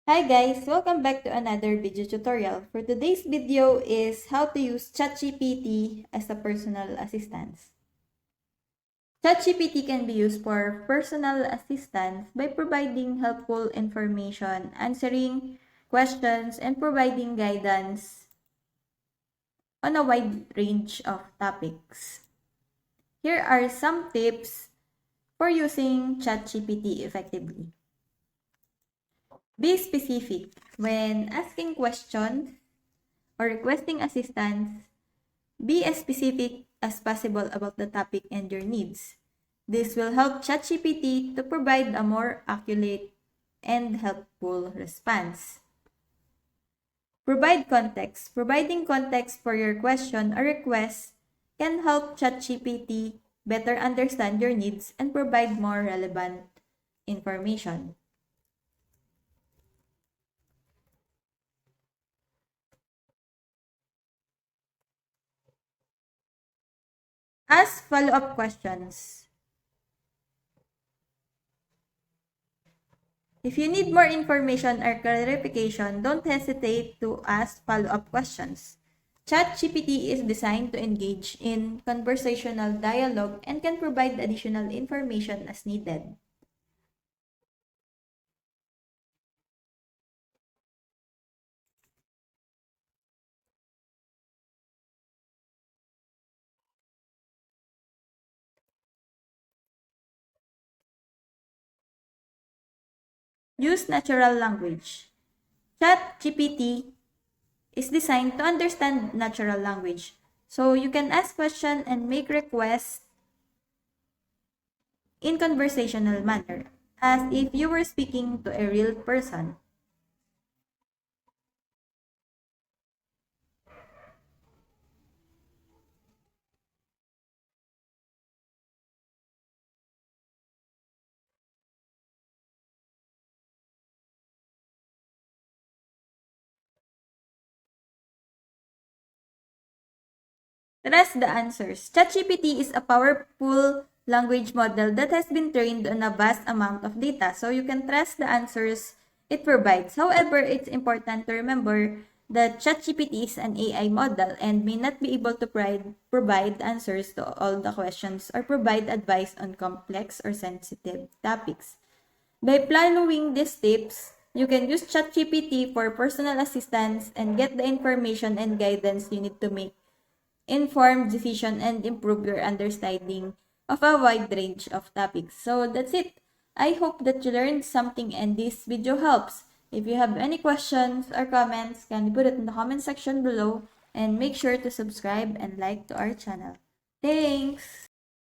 Hi guys, welcome back to another video tutorial. For today's video is how to use ChatGPT as a personal assistant. ChatGPT can be used for personal assistance by providing helpful information, answering questions, and providing guidance on a wide range of topics. Here are some tips for using ChatGPT effectively. Be specific when asking questions or requesting assistance. Be as specific as possible about the topic and your needs. This will help ChatGPT to provide a more accurate and helpful response. Provide context. Providing context for your question or request can help ChatGPT better understand your needs and provide more relevant information. Ask follow-up questions. If you need more information or clarification, don't hesitate to ask follow-up questions. ChatGPT is designed to engage in conversational dialogue and can provide additional information as needed. Use natural language. ChatGPT is designed to understand natural language. So you can ask questions and make requests in conversational manner, as if you were speaking to a real person. Trust the answers. ChatGPT is a powerful language model that has been trained on a vast amount of data, so you can trust the answers it provides. However, it's important to remember that ChatGPT is an AI model and may not be able to provide answers to all the questions or provide advice on complex or sensitive topics. By following these tips, you can use ChatGPT for personal assistance and get the information and guidance you need to make informed decision and improve your understanding of a wide range of topics. So that's it. I hope that you learned something and this video helps. If you have any questions or comments, can you put it in the comment section below and make sure to subscribe and like to our channel. Thanks!